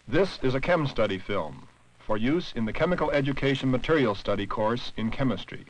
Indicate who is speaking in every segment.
Speaker 1: This is a chem study film for use in the Chemical Education Material Study course in chemistry.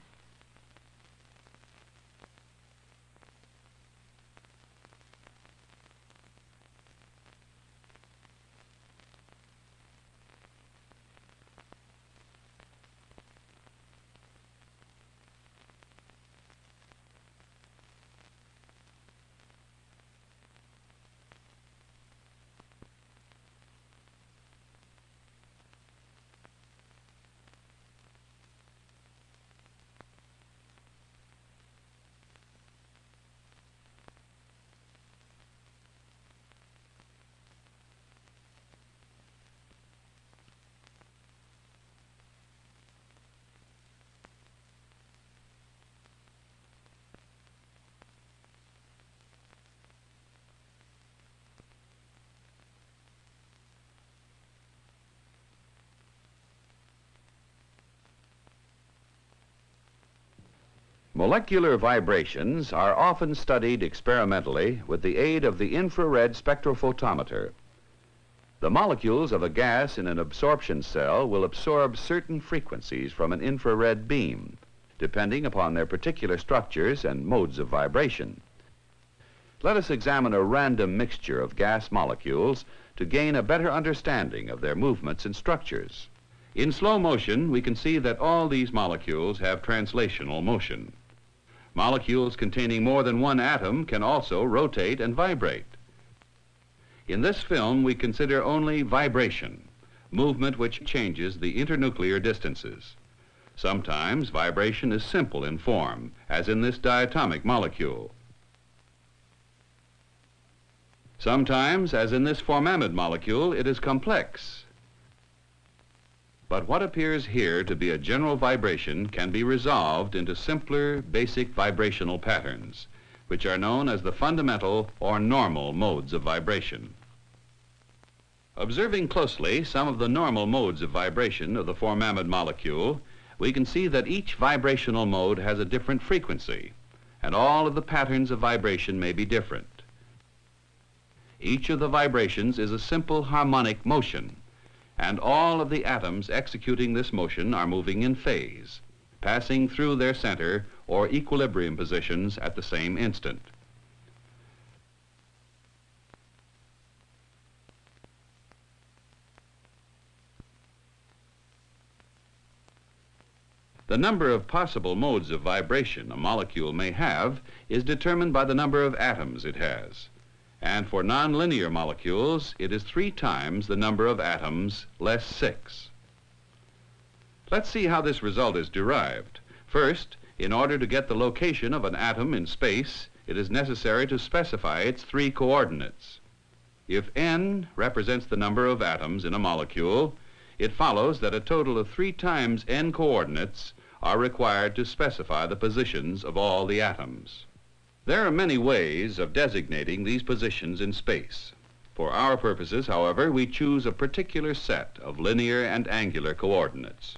Speaker 2: Molecular vibrations are often studied experimentally with the aid of the infrared spectrophotometer. The molecules of a gas in an absorption cell will absorb certain frequencies from an infrared beam, depending upon their particular structures and modes of vibration. Let us examine a random mixture of gas molecules to gain a better understanding of their movements and structures. In slow motion, we can see that all these molecules have translational motion. Molecules containing more than one atom can also rotate and vibrate. In this film, we consider only vibration, movement which changes the internuclear distances. Sometimes vibration is simple in form, as in this diatomic molecule. Sometimes, as in this formamide molecule, it is complex. But what appears here to be a general vibration can be resolved into simpler, basic vibrational patterns, which are known as the fundamental or normal modes of vibration. Observing closely some of the normal modes of vibration of the formamide molecule, we can see that each vibrational mode has a different frequency, and all of the patterns of vibration may be different. Each of the vibrations is a simple harmonic motion, and all of the atoms executing this motion are moving in phase, passing through their center or equilibrium positions at the same instant. The number of possible modes of vibration a molecule may have is determined by the number of atoms it has. And for nonlinear molecules, it is 3 times the number of atoms less 6. Let's see how this result is derived. First, in order to get the location of an atom in space, it is necessary to specify its 3 coordinates. If n represents the number of atoms in a molecule, it follows that a total of 3 times n coordinates are required to specify the positions of all the atoms. There are many ways of designating these positions in space. For our purposes, however, we choose a particular set of linear and angular coordinates.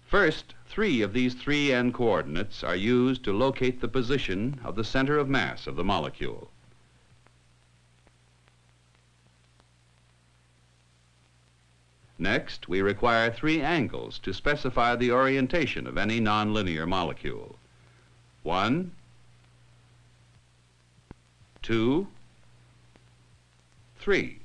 Speaker 2: First, 3 of these 3n coordinates are used to locate the position of the center of mass of the molecule. Next, we require 3 angles to specify the orientation of any nonlinear molecule. 1, 2, 3.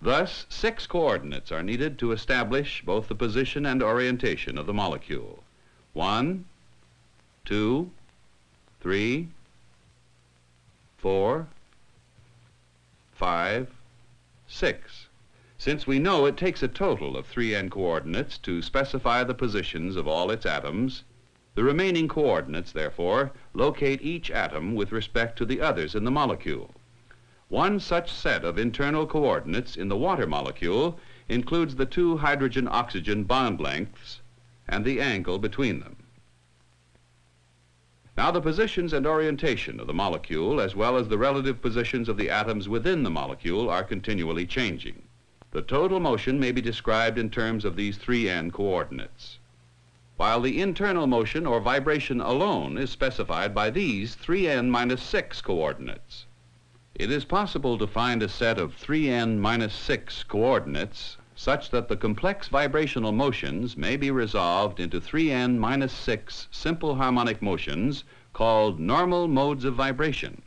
Speaker 2: Thus, 6 coordinates are needed to establish both the position and orientation of the molecule. 1, 2, 3, 4, 5, 6. Since we know it takes a total of 3n coordinates to specify the positions of all its atoms, the remaining coordinates, therefore, locate each atom with respect to the others in the molecule. One such set of internal coordinates in the water molecule includes the 2 hydrogen-oxygen bond lengths and the angle between them. Now, the positions and orientation of the molecule, as well as the relative positions of the atoms within the molecule, are continually changing. The total motion may be described in terms of these 3n coordinates, while the internal motion or vibration alone is specified by these 3n minus 6 coordinates. It is possible to find a set of 3n-6 coordinates such that the complex vibrational motions may be resolved into 3n-6 simple harmonic motions called normal modes of vibration.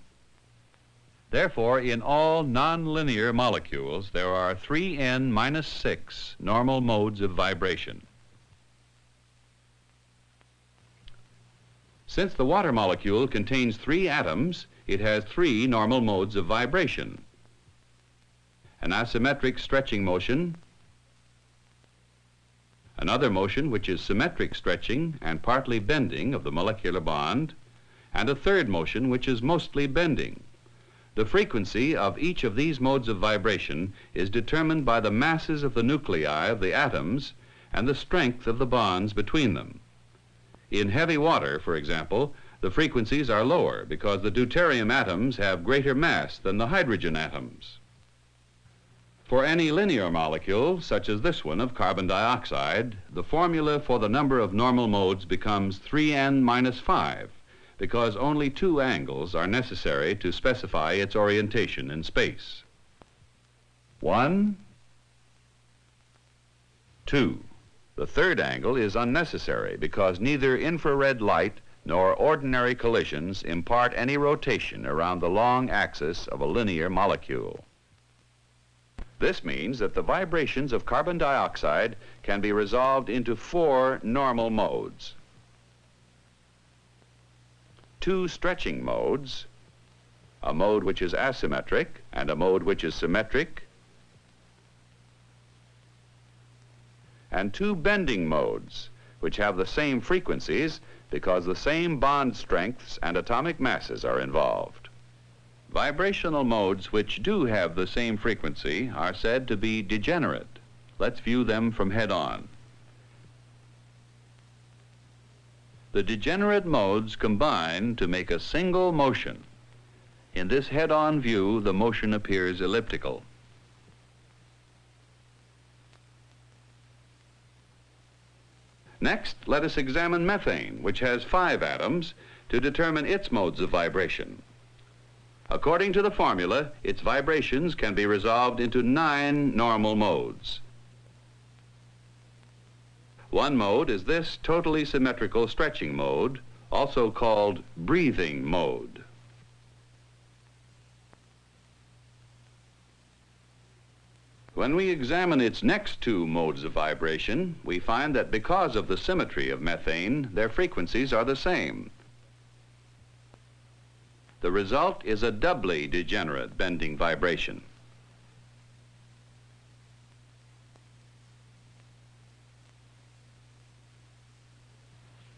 Speaker 2: Therefore, in all nonlinear molecules, there are 3n-6 normal modes of vibration. Since the water molecule contains 3 atoms, it has 3 normal modes of vibration: an asymmetric stretching motion, another motion which is symmetric stretching and partly bending of the molecular bond, and a third motion which is mostly bending. The frequency of each of these modes of vibration is determined by the masses of the nuclei of the atoms and the strength of the bonds between them. In heavy water, for example, the frequencies are lower because the deuterium atoms have greater mass than the hydrogen atoms. For any linear molecule, such as this one of carbon dioxide, the formula for the number of normal modes becomes 3n-5, because only 2 angles are necessary to specify its orientation in space. 1, 2. The third angle is unnecessary because neither infrared light nor ordinary collisions impart any rotation around the long axis of a linear molecule. This means that the vibrations of carbon dioxide can be resolved into 4 normal modes: 2 stretching modes, a mode which is asymmetric and a mode which is symmetric, and 2 bending modes, which have the same frequencies because the same bond strengths and atomic masses are involved. Vibrational modes which do have the same frequency are said to be degenerate. Let's view them from head on. The degenerate modes combine to make a single motion. In this head-on view, the motion appears elliptical. Next, let us examine methane, which has 5 atoms, to determine its modes of vibration. According to the formula, its vibrations can be resolved into 9 normal modes. One mode is this totally symmetrical stretching mode, also called breathing mode. When we examine its next 2 modes of vibration, we find that because of the symmetry of methane, their frequencies are the same. The result is a doubly degenerate bending vibration.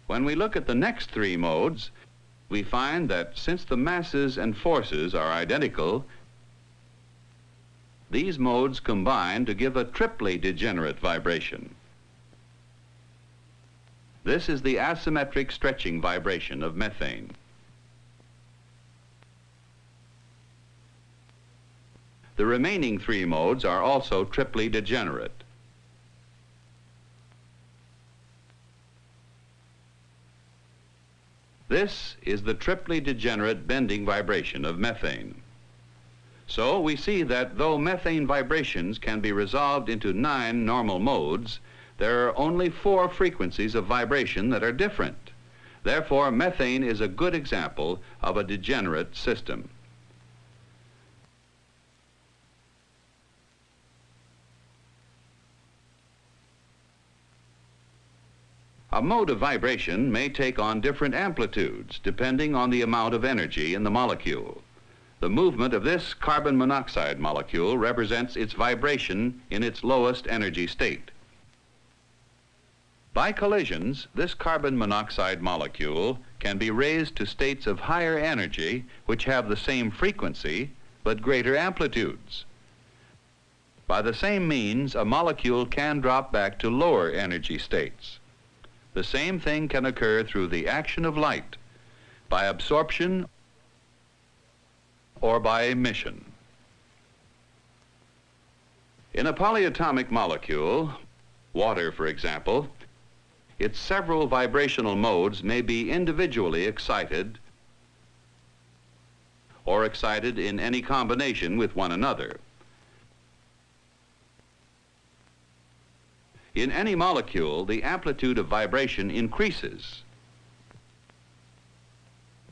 Speaker 2: When we look at the next 3 modes, we find that since the masses and forces are identical, these modes combine to give a triply degenerate vibration. This is the asymmetric stretching vibration of methane. The remaining 3 modes are also triply degenerate. This is the triply degenerate bending vibration of methane. So we see that though methane vibrations can be resolved into 9 normal modes, there are only 4 frequencies of vibration that are different. Therefore, methane is a good example of a degenerate system. A mode of vibration may take on different amplitudes depending on the amount of energy in the molecule. The movement of this carbon monoxide molecule represents its vibration in its lowest energy state. By collisions, this carbon monoxide molecule can be raised to states of higher energy which have the same frequency but greater amplitudes. By the same means, a molecule can drop back to lower energy states. The same thing can occur through the action of light, by absorption or by emission. In a polyatomic molecule, water for example, its several vibrational modes may be individually excited or excited in any combination with one another. In any molecule, the amplitude of vibration increases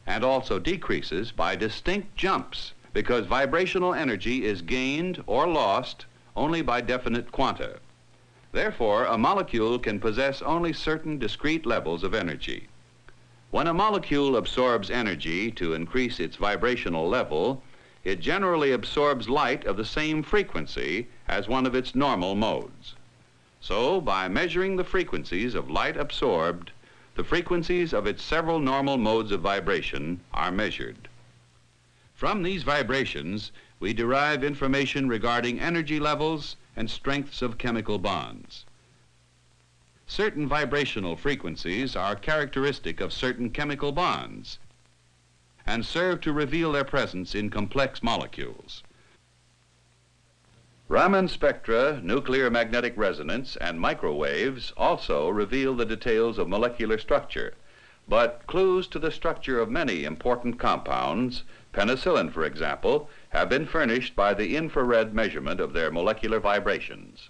Speaker 2: and also decreases by distinct jumps, because vibrational energy is gained or lost only by definite quanta. Therefore, a molecule can possess only certain discrete levels of energy. When a molecule absorbs energy to increase its vibrational level, it generally absorbs light of the same frequency as one of its normal modes. So, by measuring the frequencies of light absorbed, the frequencies of its several normal modes of vibration are measured. From these vibrations, we derive information regarding energy levels and strengths of chemical bonds. Certain vibrational frequencies are characteristic of certain chemical bonds and serve to reveal their presence in complex molecules. Raman spectra, nuclear magnetic resonance, and microwaves also reveal the details of molecular structure, but clues to the structure of many important compounds, penicillin for example, have been furnished by the infrared measurement of their molecular vibrations.